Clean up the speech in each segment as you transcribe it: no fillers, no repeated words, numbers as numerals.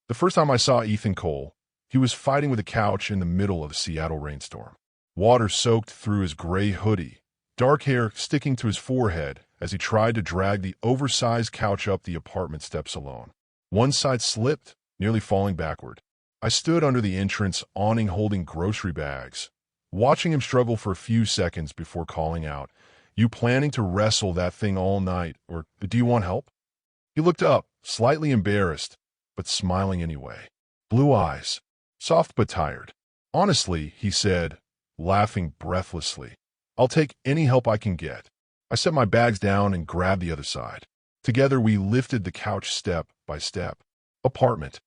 The first time I saw Ethan Cole, he was fighting with a couch in the middle of a Seattle rainstorm. Water soaked through his gray hoodie, dark hair sticking to his forehead as he tried to drag the oversized couch up the apartment steps alone. One side slipped, nearly falling backward. I stood under the entrance awning holding grocery bags, watching him struggle for a few seconds before calling out, "You planning to wrestle that thing all night, or do you want help?" He looked up, slightly embarrassed, but smiling anyway. Blue eyes, soft but tired. "Honestly," he said, laughing breathlessly, "I'll take any help I can get." I set my bags down and grabbed the other side. Together we lifted the couch step by step. "Apartment?"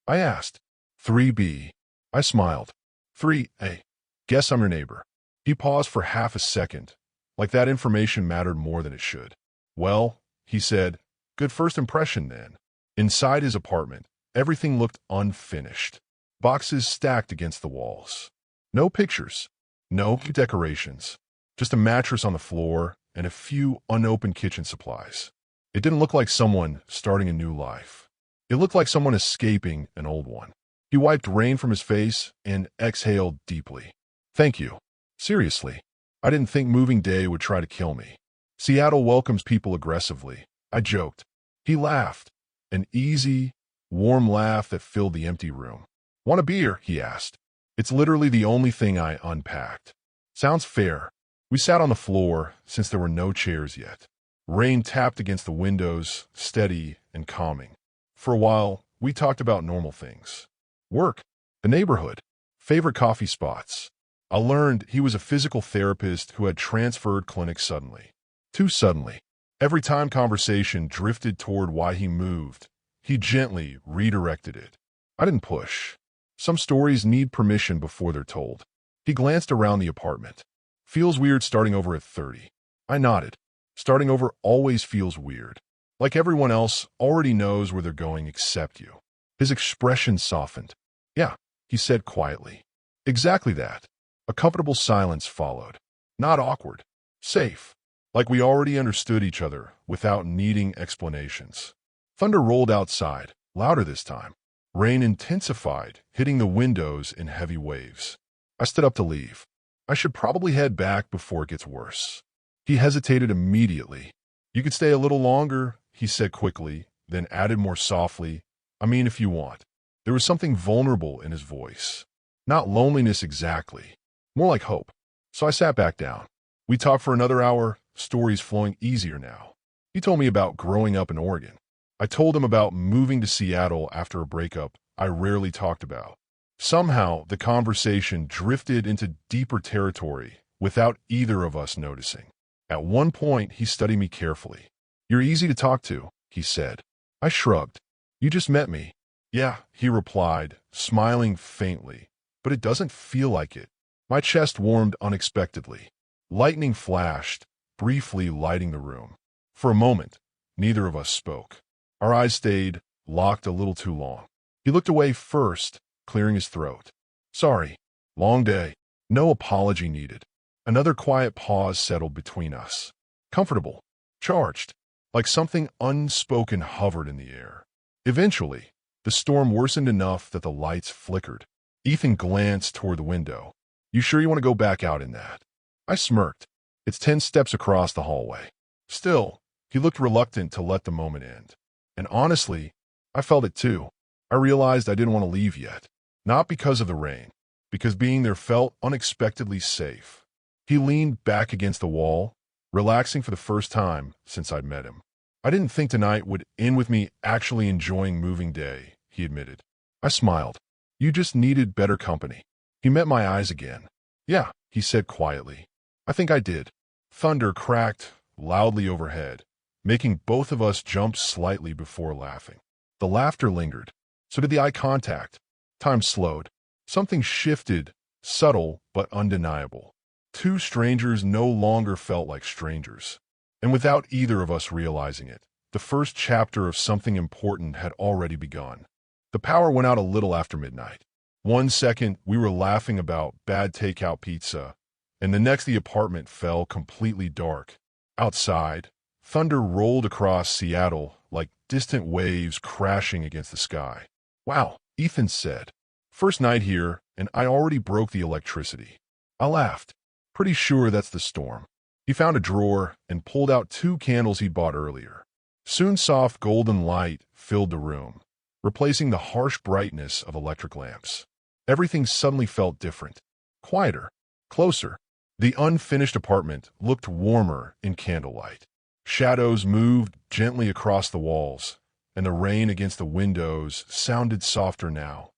I asked. 3B. I smiled. 3A. Guess I'm your neighbor. He paused for half a second, like that information mattered more than it should. "Well," he said, "good first impression then." Inside his apartment, everything looked unfinished. Boxes stacked against the walls. No pictures. No decorations. Just a mattress on the floor and a few unopened kitchen supplies. It didn't look like someone starting a new life. It looked like someone escaping an old one. He wiped rain from his face and exhaled deeply. "Thank you. Seriously, I didn't think moving day would try to kill me. Seattle welcomes people aggressively," I joked. He laughed, an easy, warm laugh that filled the empty room. "Want a beer?" he asked. It's literally the only thing I unpacked. "Sounds fair." We sat on the floor since there were no chairs yet. Rain tapped against the windows, steady and calming. For a while, we talked about normal things. Work, the neighborhood, favorite coffee spots. I learned he was a physical therapist who had transferred clinics suddenly. Too suddenly. Every time conversation drifted toward why he moved, he gently redirected it. I didn't push. Some stories need permission before they're told. He glanced around the apartment. "Feels weird starting over at 30. I nodded. Starting over always feels weird. Like everyone else already knows where they're going except you. His expression softened. "Yeah," he said quietly. "Exactly that." A comfortable silence followed. Not awkward. Safe. Like we already understood each other without needing explanations. Thunder rolled outside, louder this time. Rain intensified, hitting the windows in heavy waves. I stood up to leave. I should probably head back before it gets worse. He hesitated immediately. "You could stay a little longer," he said quickly, then added more softly, "I mean, if you want." There was something vulnerable in his voice. Not loneliness exactly, more like hope. So I sat back down. We talked for another hour, stories flowing easier now. He told me about growing up in Oregon. I told him about moving to Seattle after a breakup I rarely talked about. Somehow, the conversation drifted into deeper territory without either of us noticing. At one point, he studied me carefully. "You're easy to talk to," he said. I shrugged. "You just met me." "Yeah," he replied, smiling faintly, "but it doesn't feel like it." My chest warmed unexpectedly. Lightning flashed, briefly lighting the room. For a moment, neither of us spoke. Our eyes stayed locked a little too long. He looked away first, clearing his throat. "Sorry. Long day." No apology needed. Another quiet pause settled between us. Comfortable. Charged. Like something unspoken hovered in the air. Eventually, the storm worsened enough that the lights flickered. Ethan glanced toward the window. "You sure you want to go back out in that?" I smirked. "It's 10 steps across the hallway." Still, he looked reluctant to let the moment end. And honestly, I felt it too. I realized I didn't want to leave yet. Not because of the rain, because being there felt unexpectedly safe. He leaned back against the wall, relaxing for the first time since I'd met him. "I didn't think tonight would end with me actually enjoying moving day," he admitted. I smiled. "You just needed better company." He met my eyes again. "Yeah," he said quietly. "I think I did." Thunder cracked loudly overhead, making both of us jump slightly before laughing. The laughter lingered. So did the eye contact. Time slowed. Something shifted, subtle but undeniable. Two strangers no longer felt like strangers. And without either of us realizing it, the first chapter of something important had already begun. The power went out a little after midnight. One second, we were laughing about bad takeout pizza, and the next the apartment fell completely dark. Outside, thunder rolled across Seattle like distant waves crashing against the sky. Wow, Ethan said. First night here, and I already broke the electricity. I laughed. Pretty sure that's the storm. He found a drawer and pulled out 2 candles he'd bought earlier. Soon soft golden light filled the room, replacing the harsh brightness of electric lamps. Everything suddenly felt different. Quieter. Closer. The unfinished apartment looked warmer in candlelight. Shadows moved gently across the walls, and the rain against the windows sounded softer now,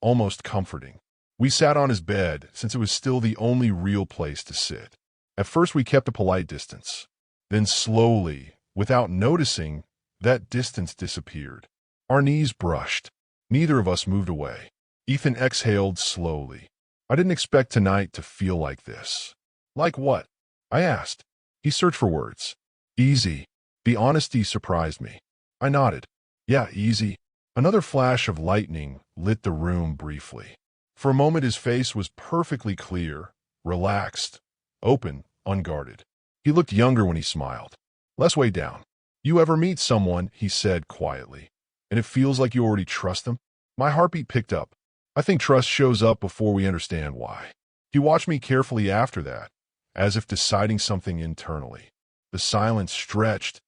almost comforting. We sat on his bed, since it was still the only real place to sit. At first we kept a polite distance. Then slowly, without noticing, that distance disappeared. Our knees brushed. Neither of us moved away. Ethan exhaled slowly. I didn't expect tonight to feel like this. Like what? I asked. He searched for words. Easy. The honesty surprised me. I nodded. Yeah, easy. Another flash of lightning lit the room briefly. For a moment his face was perfectly clear, relaxed, open, unguarded. He looked younger when he smiled. Less weighed down. You ever meet someone, he said quietly, and it feels like you already trust them? My heartbeat picked up. I think trust shows up before we understand why. He watched me carefully after that, as if deciding something internally. The silence stretched,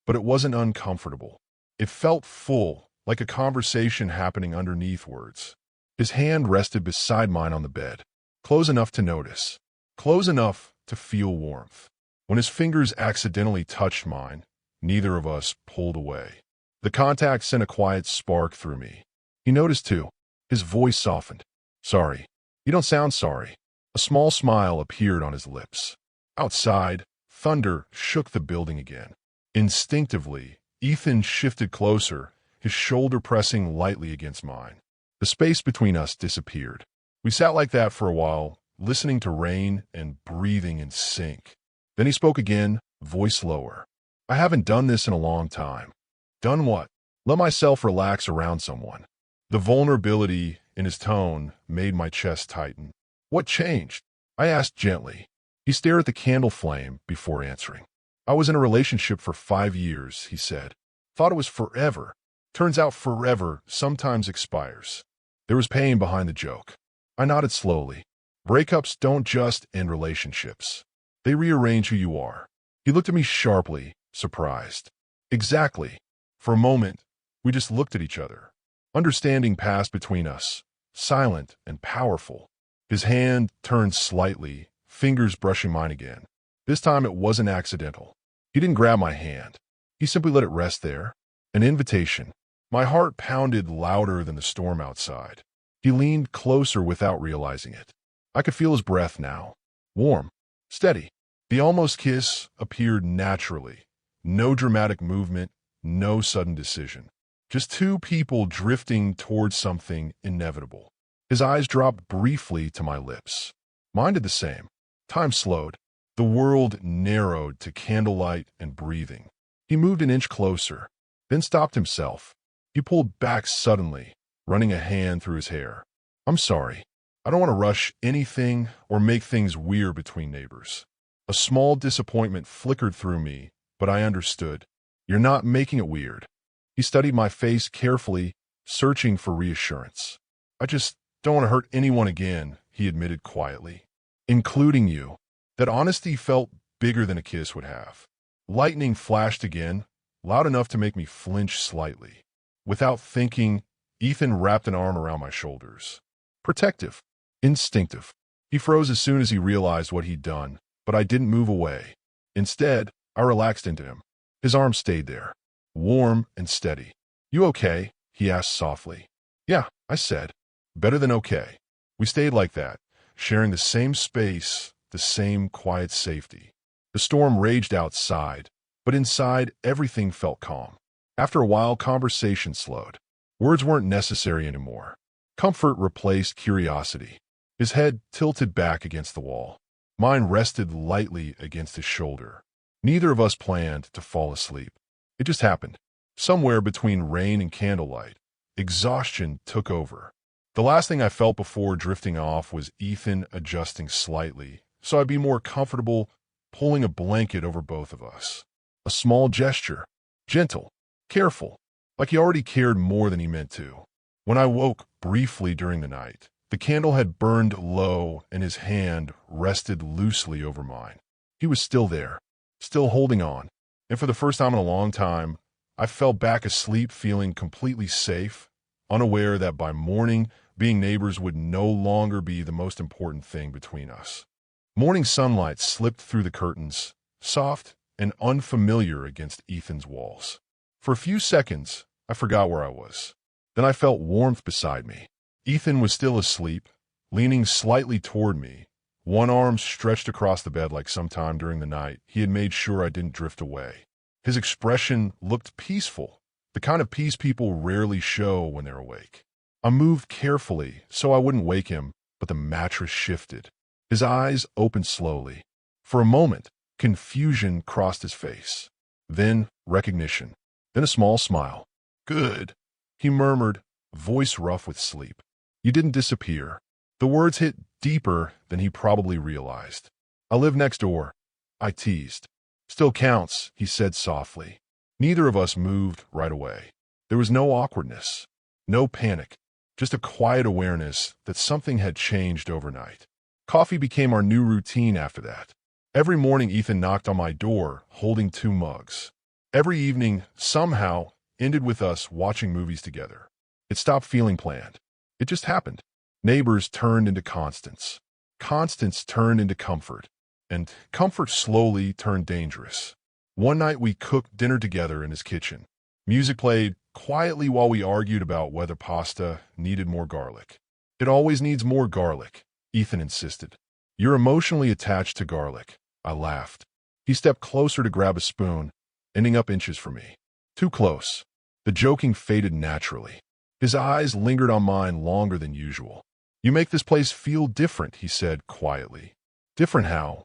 but it wasn't uncomfortable. It felt full, like a conversation happening underneath words. His hand rested beside mine on the bed, close enough to notice, close enough to feel warmth. When his fingers accidentally touched mine, neither of us pulled away. The contact sent a quiet spark through me. He noticed too. His voice softened. Sorry. You don't sound sorry. A small smile appeared on his lips. Outside, thunder shook the building again. Instinctively, Ethan shifted closer, his shoulder pressing lightly against mine. The space between us disappeared. We sat like that for a while, listening to rain and breathing in sync. Then he spoke again, voice lower. I haven't done this in a long time. Done what? Let myself relax around someone. The vulnerability in his tone made my chest tighten. What changed? I asked gently. He stared at the candle flame before answering. I was in a relationship for 5 years, he said. Thought it was forever. Turns out forever sometimes expires. There was pain behind the joke. I nodded slowly. Breakups don't just end relationships. They rearrange who you are. He looked at me sharply, surprised. Exactly. For a moment, we just looked at each other. Understanding passed between us, silent and powerful. His hand turned slightly, fingers brushing mine again. This time it wasn't accidental. He didn't grab my hand. He simply let it rest there. An invitation. My heart pounded louder than the storm outside. He leaned closer without realizing it. I could feel his breath now. Warm. Steady. The almost kiss appeared naturally. No dramatic movement, no sudden decision. Just 2 people drifting towards something inevitable. His eyes dropped briefly to my lips. Mine did the same. Time slowed. The world narrowed to candlelight and breathing. He moved an inch closer, then stopped himself. He pulled back suddenly, running a hand through his hair. I'm sorry. I don't want to rush anything or make things weird between neighbors. A small disappointment flickered through me, but I understood. You're not making it weird. He studied my face carefully, searching for reassurance. I just don't want to hurt anyone again, he admitted quietly. Including you. That honesty felt bigger than a kiss would have. Lightning flashed again, loud enough to make me flinch slightly. Without thinking, Ethan wrapped an arm around my shoulders. Protective. Instinctive. He froze as soon as he realized what he'd done, but I didn't move away. Instead, I relaxed into him. His arm stayed there, warm and steady. You okay? He asked softly. Yeah, I said. Better than okay. We stayed like that, sharing the same space, the same quiet safety. The storm raged outside, but inside everything felt calm. After a while, conversation slowed. Words weren't necessary anymore. Comfort replaced curiosity. His head tilted back against the wall. Mine rested lightly against his shoulder. Neither of us planned to fall asleep. It just happened. Somewhere between rain and candlelight, exhaustion took over. The last thing I felt before drifting off was Ethan adjusting slightly, so I'd be more comfortable pulling a blanket over both of us. A small gesture. Gentle. Careful. Like he already cared more than he meant to. When I woke briefly during the night, the candle had burned low and his hand rested loosely over mine. He was still there, still holding on, and for the first time in a long time, I fell back asleep feeling completely safe, unaware that by morning, being neighbors would no longer be the most important thing between us. Morning sunlight slipped through the curtains, soft and unfamiliar against Ethan's walls. For a few seconds, I forgot where I was. Then I felt warmth beside me. Ethan was still asleep, leaning slightly toward me, one arm stretched across the bed like sometime during the night he had made sure I didn't drift away. His expression looked peaceful, the kind of peace people rarely show when they're awake. I moved carefully so I wouldn't wake him, but the mattress shifted. His eyes opened slowly. For a moment, confusion crossed his face. Then recognition. Then a small smile. "Good," he murmured, voice rough with sleep. "You didn't disappear." The words hit deeper than he probably realized. "I live next door," I teased. "Still counts," he said softly. Neither of us moved right away. There was no awkwardness, no panic, just a quiet awareness that something had changed overnight. Coffee became our new routine after that. Every morning Ethan knocked on my door, holding 2 mugs. Every evening, somehow, ended with us watching movies together. It stopped feeling planned. It just happened. Neighbors turned into constants. Constants turned into comfort. And comfort slowly turned dangerous. One night we cooked dinner together in his kitchen. Music played quietly while we argued about whether pasta needed more garlic. "It always needs more garlic," Ethan insisted. "You're emotionally attached to garlic," I laughed. He stepped closer to grab a spoon, ending up inches from me. Too close. The joking faded naturally. His eyes lingered on mine longer than usual. "You make this place feel different," he said quietly. "Different how?"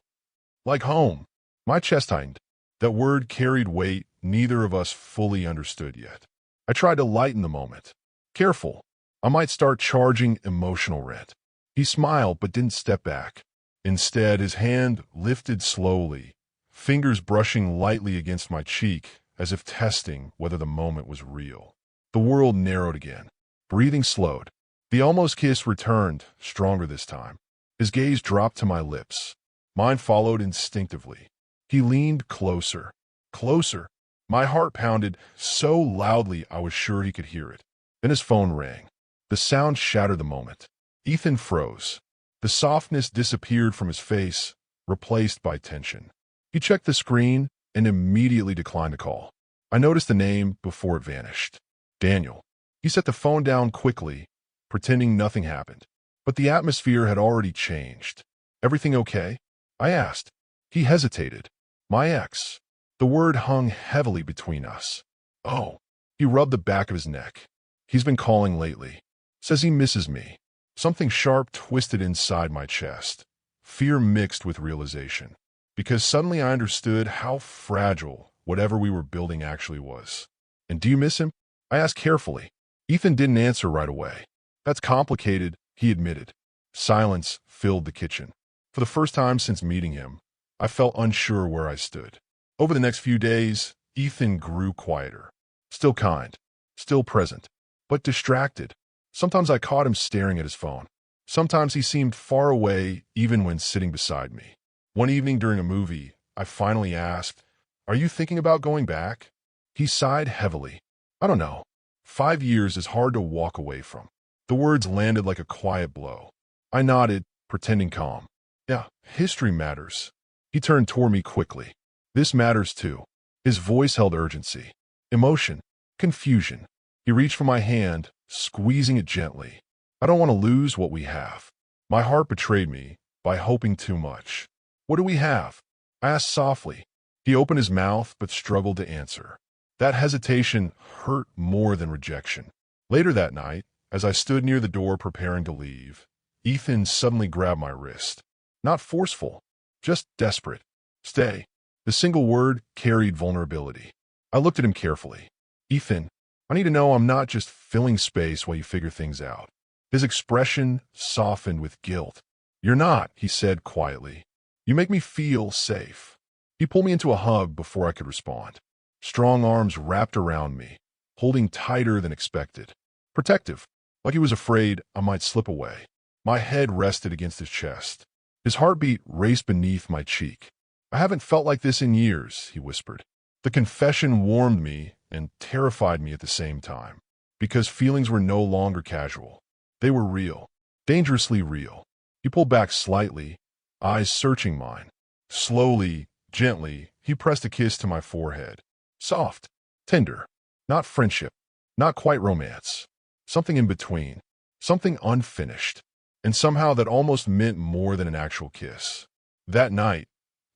"Like home." My chest tightened. That word carried weight neither of us fully understood yet. I tried to lighten the moment. "Careful. I might start charging emotional rent." He smiled but didn't step back. Instead, his hand lifted slowly, fingers brushing lightly against my cheek as if testing whether the moment was real. The world narrowed again. Breathing slowed. The almost kiss returned, stronger this time. His gaze dropped to my lips. Mine followed instinctively. He leaned closer. Closer. My heart pounded so loudly I was sure he could hear it. Then his phone rang. The sound shattered the moment. Ethan froze. The softness disappeared from his face, replaced by tension. He checked the screen and immediately declined the call. I noticed the name before it vanished. Daniel. He set the phone down quickly, pretending nothing happened. But the atmosphere had already changed. "Everything okay?" I asked. He hesitated. "My ex." The word hung heavily between us. "Oh." He rubbed the back of his neck. "He's been calling lately. Says he misses me." Something sharp twisted inside my chest. Fear mixed with realization. Because suddenly I understood how fragile whatever we were building actually was. "And do you miss him?" I asked carefully. Ethan didn't answer right away. "That's complicated," he admitted. Silence filled the kitchen. For the first time since meeting him, I felt unsure where I stood. Over the next few days, Ethan grew quieter. Still kind, still present, but distracted. Sometimes I caught him staring at his phone. Sometimes he seemed far away even when sitting beside me. One evening during a movie, I finally asked, "Are you thinking about going back?" He sighed heavily. "I don't know. 5 years is hard to walk away from." The words landed like a quiet blow. I nodded, pretending calm. "Yeah, history matters." He turned toward me quickly. "This matters too." His voice held urgency, emotion, confusion. He reached for my hand, squeezing it gently. "I don't want to lose what we have." My heart betrayed me by hoping too much. "What do we have?" I asked softly. He opened his mouth but struggled to answer. That hesitation hurt more than rejection. Later that night, as I stood near the door preparing to leave, Ethan suddenly grabbed my wrist. Not forceful, just desperate. "Stay." The single word carried vulnerability. I looked at him carefully. "Ethan, I need to know I'm not just filling space while you figure things out." His expression softened with guilt. "You're not," he said quietly. "You make me feel safe." He pulled me into a hug before I could respond. Strong arms wrapped around me, holding tighter than expected. Protective, like he was afraid I might slip away. My head rested against his chest. His heartbeat raced beneath my cheek. "I haven't felt like this in years," he whispered. The confession warmed me and terrified me at the same time, because feelings were no longer casual. They were real, dangerously real. He pulled back slightly, eyes searching mine. Slowly, gently, he pressed a kiss to my forehead. Soft, tender, not friendship, not quite romance. Something in between, something unfinished, and somehow that almost meant more than an actual kiss. That night,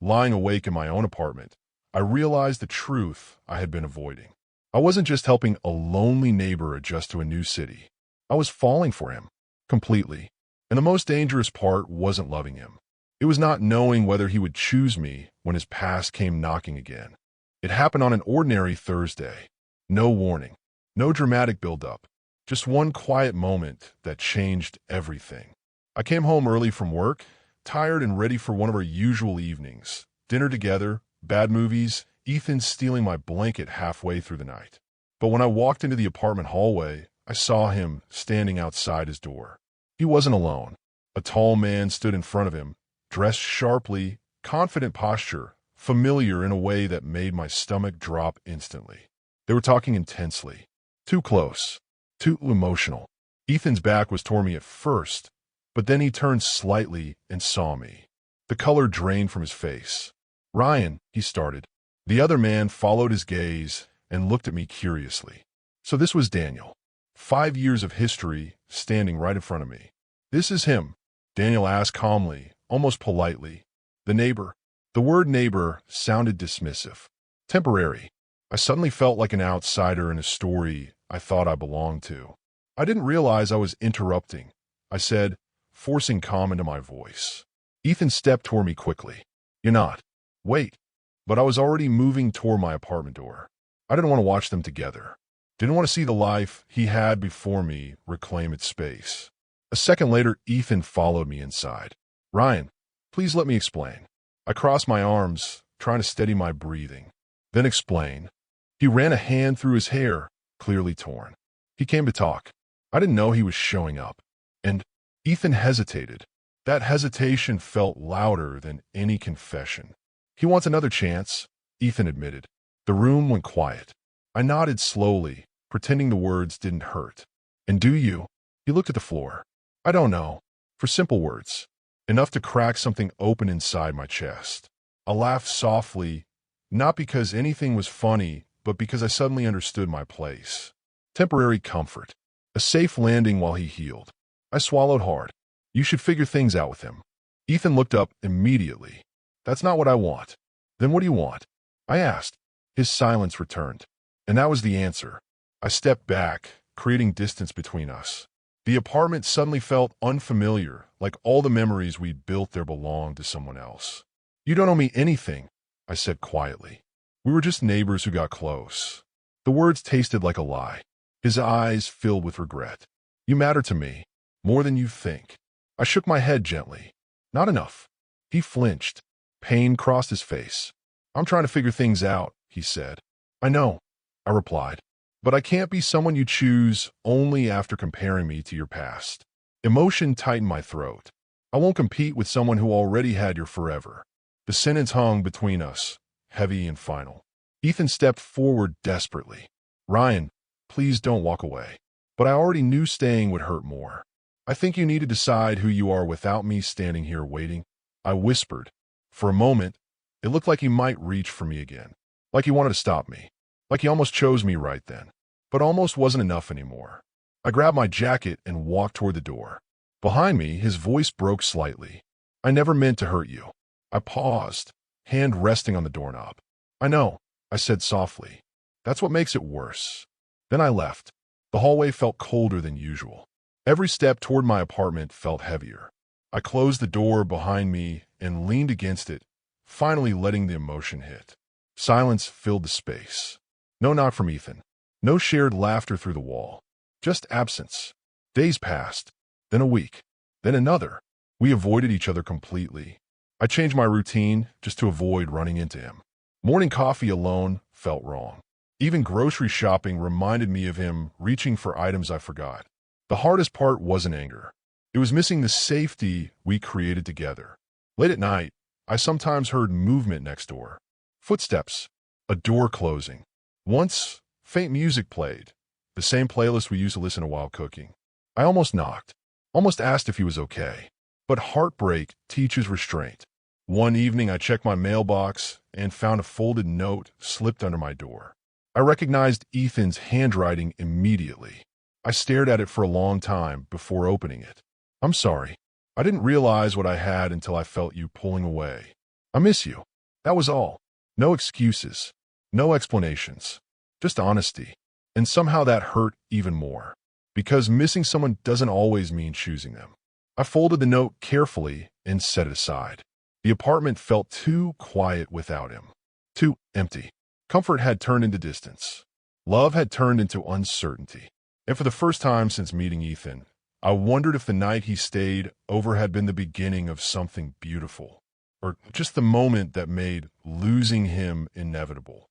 lying awake in my own apartment, I realized the truth I had been avoiding. I wasn't just helping a lonely neighbor adjust to a new city. I was falling for him, completely. And the most dangerous part wasn't loving him. It was not knowing whether he would choose me when his past came knocking again. It happened on an ordinary Thursday. No warning, no dramatic build-up. Just one quiet moment that changed everything. I came home early from work, tired and ready for one of our usual evenings. Dinner together, bad movies, Ethan stealing my blanket halfway through the night. But when I walked into the apartment hallway, I saw him standing outside his door. He wasn't alone. A tall man stood in front of him, dressed sharply, confident posture, familiar in a way that made my stomach drop instantly. They were talking intensely. Too close. Too emotional. Ethan's back was toward me at first, but then he turned slightly and saw me. The color drained from his face. "Ryan," he started. The other man followed his gaze and looked at me curiously. So this was Daniel. 5 years of history standing right in front of me. "This is him," Daniel asked calmly, almost politely. "The neighbor." The word neighbor sounded dismissive. Temporary. I suddenly felt like an outsider in a story I thought I belonged to. I didn't realize I was interrupting, I said, forcing calm into my voice. Ethan stepped toward me quickly. "You're not." "Wait." But I was already moving toward my apartment door. I didn't want to watch them together. Didn't want to see the life he had before me reclaim its space. A second later, Ethan followed me inside. "Ryan, please let me explain." I crossed my arms, trying to steady my breathing. "Then explain." He ran a hand through his hair, clearly torn. He came to talk. I didn't know he was showing up. And Ethan hesitated. That hesitation felt louder than any confession. "He wants another chance," Ethan admitted. The room went quiet. I nodded slowly, pretending the words didn't hurt. "And do you?" He looked at the floor. "I don't know." For simple words. Enough to crack something open inside my chest. I laughed softly, not because anything was funny, but because I suddenly understood my place. Temporary comfort. A safe landing while he healed. I swallowed hard. "You should figure things out with him." Ethan looked up immediately. "That's not what I want." "Then what do you want?" I asked. His silence returned. And that was the answer. I stepped back, creating distance between us. The apartment suddenly felt unfamiliar, like all the memories we'd built there belonged to someone else. "You don't owe me anything," I said quietly. "We were just neighbors who got close." The words tasted like a lie. His eyes filled with regret. "You matter to me, more than you think." I shook my head gently. "Not enough." He flinched. Pain crossed his face. "I'm trying to figure things out," he said. "I know," I replied. "But I can't be someone you choose only after comparing me to your past." Emotion tightened my throat. "I won't compete with someone who already had your forever." The sentence hung between us, heavy and final. Ethan stepped forward desperately. "Ryan, please don't walk away." But I already knew staying would hurt more. "I think you need to decide who you are without me standing here waiting," I whispered. For a moment, it looked like he might reach for me again. Like he wanted to stop me. Like he almost chose me right then. But almost wasn't enough anymore. I grabbed my jacket and walked toward the door. Behind me, his voice broke slightly. "I never meant to hurt you." I paused, hand resting on the doorknob. "I know," I said softly. "That's what makes it worse." Then I left. The hallway felt colder than usual. Every step toward my apartment felt heavier. I closed the door behind me and leaned against it, finally letting the emotion hit. Silence filled the space. No knock from Ethan. No shared laughter through the wall. Just absence. Days passed. Then a week. Then another. We avoided each other completely. I changed my routine just to avoid running into him. Morning coffee alone felt wrong. Even grocery shopping reminded me of him reaching for items I forgot. The hardest part wasn't anger. It was missing the safety we created together. Late at night, I sometimes heard movement next door. Footsteps, a door closing. Once, faint music played, the same playlist we used to listen to while cooking. I almost knocked, almost asked if he was okay. But heartbreak teaches restraint. One evening, I checked my mailbox and found a folded note slipped under my door. I recognized Ethan's handwriting immediately. I stared at it for a long time before opening it. "I'm sorry. I didn't realize what I had until I felt you pulling away. I miss you." That was all. No excuses. No explanations. Just honesty. And somehow that hurt even more. Because missing someone doesn't always mean choosing them. I folded the note carefully and set it aside. The apartment felt too quiet without him. Too empty. Comfort had turned into distance. Love had turned into uncertainty. And for the first time since meeting Ethan, I wondered if the night he stayed over had been the beginning of something beautiful, or just the moment that made losing him inevitable.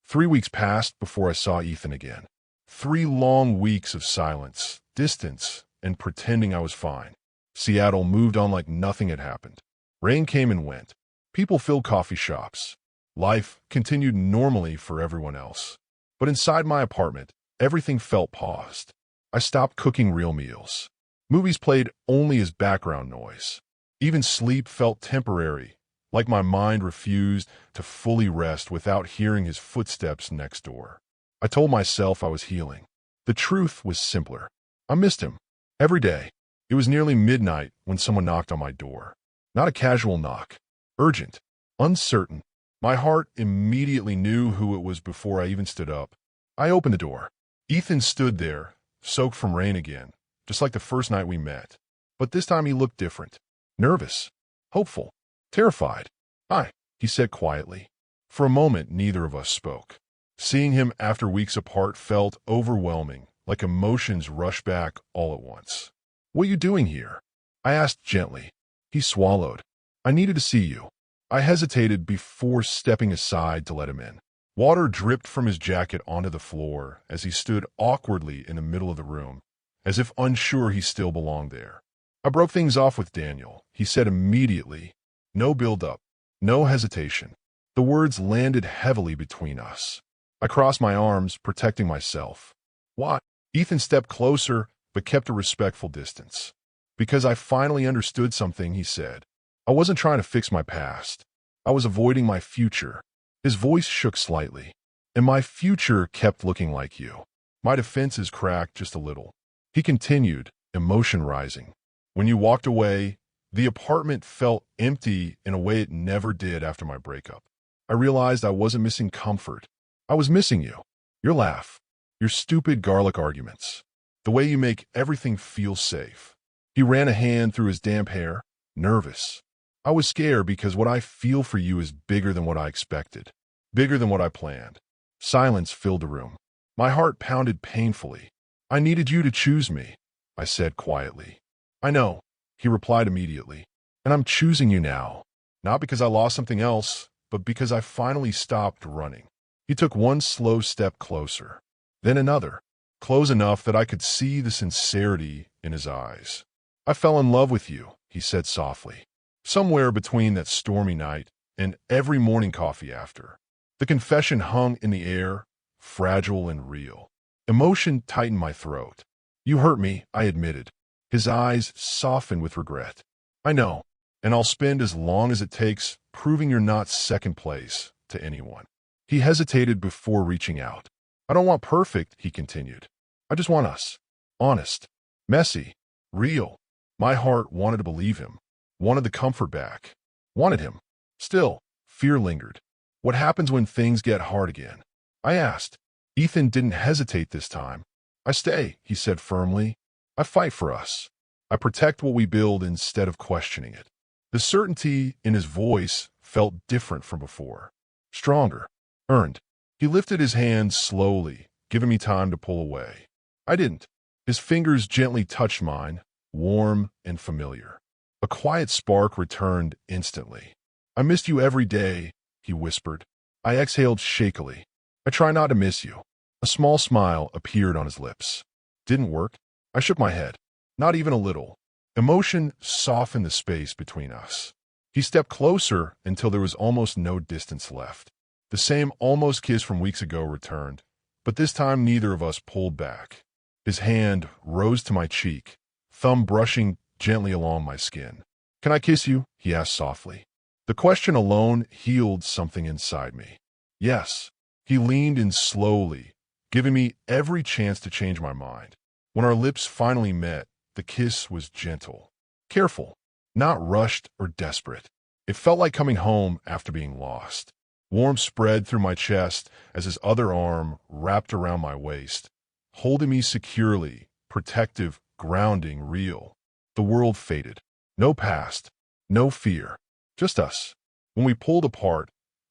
3 weeks passed before I saw Ethan again. 3 long weeks of silence, distance, and pretending I was fine. Seattle moved on like nothing had happened. Rain came and went. People filled coffee shops. Life continued normally for everyone else. But inside my apartment, everything felt paused. I stopped cooking real meals. Movies played only as background noise. Even sleep felt temporary, like my mind refused to fully rest without hearing his footsteps next door. I told myself I was healing. The truth was simpler. I missed him. Every day. It was nearly midnight when someone knocked on my door. Not a casual knock. Urgent. Uncertain. My heart immediately knew who it was before I even stood up. I opened the door. Ethan stood there, soaked from rain again, just like the first night we met. But this time he looked different. Nervous. Hopeful. Terrified. "Hi," he said quietly. For a moment, neither of us spoke. Seeing him after weeks apart felt overwhelming, like emotions rushed back all at once. "What are you doing here?" I asked gently. He swallowed. "I needed to see you." I hesitated before stepping aside to let him in. Water dripped from his jacket onto the floor as he stood awkwardly in the middle of the room, as if unsure he still belonged there. "I broke things off with Daniel," he said immediately. No build-up, no hesitation. The words landed heavily between us. I crossed my arms, protecting myself. "Why?" Ethan stepped closer, but kept a respectful distance. "Because I finally understood something," he said. "I wasn't trying to fix my past. I was avoiding my future." His voice shook slightly. "And my future kept looking like you." My defenses cracked just a little. He continued, emotion rising. "When you walked away, the apartment felt empty in a way it never did after my breakup. I realized I wasn't missing comfort. I was missing you. Your laugh. Your stupid garlic arguments. The way you make everything feel safe." He ran a hand through his damp hair, nervous. "I was scared because what I feel for you is bigger than what I expected. Bigger than what I planned." Silence filled the room. My heart pounded painfully. "I needed you to choose me," I said quietly. "I know," he replied immediately. "And I'm choosing you now. Not because I lost something else, but because I finally stopped running." He took one slow step closer, then another, close enough that I could see the sincerity in his eyes. "I fell in love with you," he said softly. Somewhere between that stormy night and every morning coffee after. The confession hung in the air, fragile and real. Emotion tightened my throat. "You hurt me," I admitted. His eyes softened with regret. "I know, and I'll spend as long as it takes proving you're not second place to anyone." He hesitated before reaching out. "I don't want perfect," he continued. "I just want us. Honest. Messy. Real." My heart wanted to believe him. Wanted the comfort back. Wanted him. Still, fear lingered. "What happens when things get hard again?" I asked. Ethan didn't hesitate this time. "I stay," he said firmly. "I fight for us. I protect what we build instead of questioning it." The certainty in his voice felt different from before. Stronger. Earned. He lifted his hand slowly, giving me time to pull away. I didn't. His fingers gently touched mine, warm and familiar. A quiet spark returned instantly. "I missed you every day," he whispered. I exhaled shakily. "I try not to miss you." A small smile appeared on his lips. "Didn't work?" I shook my head. Not even a little. Emotion softened the space between us. He stepped closer until there was almost no distance left. The same almost kiss from weeks ago returned, but this time neither of us pulled back. His hand rose to my cheek, thumb brushing gently along my skin. "Can I kiss you?" he asked softly. The question alone healed something inside me. Yes. He leaned in slowly, giving me every chance to change my mind. When our lips finally met, the kiss was gentle, careful, not rushed or desperate. It felt like coming home after being lost. Warmth spread through my chest as his other arm wrapped around my waist, holding me securely, protective, grounding, real. The world faded. No past, no fear, just us. When we pulled apart,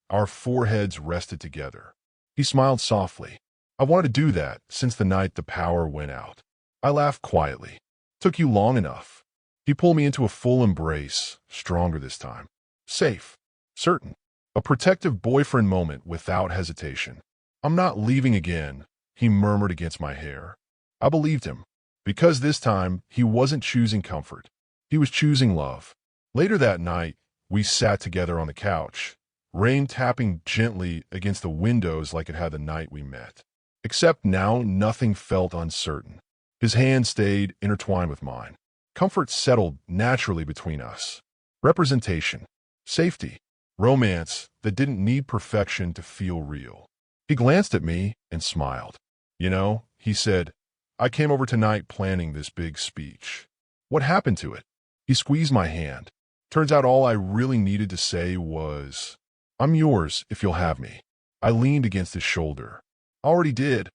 our foreheads rested together. He smiled softly. I wanted to do that since the night the power went out. I laughed quietly. "Took you long enough." He pulled me into a full embrace, stronger this time. Safe, certain. A protective boyfriend moment without hesitation. "I'm not leaving again," he murmured against my hair. I believed him, because this time he wasn't choosing comfort. He was choosing love. Later that night, we sat together on the couch, rain tapping gently against the windows like it had the night we met. Except now nothing felt uncertain. His hand stayed intertwined with mine. Comfort settled naturally between us. Representation, safety, romance that didn't need perfection to feel real. He glanced at me and smiled. "You know," he said, "I came over tonight planning this big speech. What happened to it?" He squeezed my hand. Turns out all I really needed to say was, "I'm yours if you'll have me." I leaned against his shoulder. "Already did,"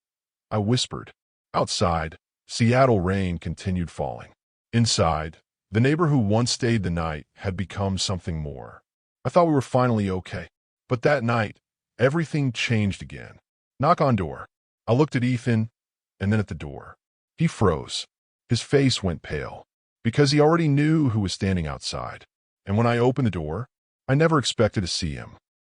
I whispered. Outside, Seattle rain continued falling. Inside, the neighbor who once stayed the night had become something more. I thought we were finally okay. But that night, everything changed again. Knock on door. I looked at Ethan, and then at the door. He froze. His face went pale, because he already knew who was standing outside. And when I opened the door, I never expected to see him.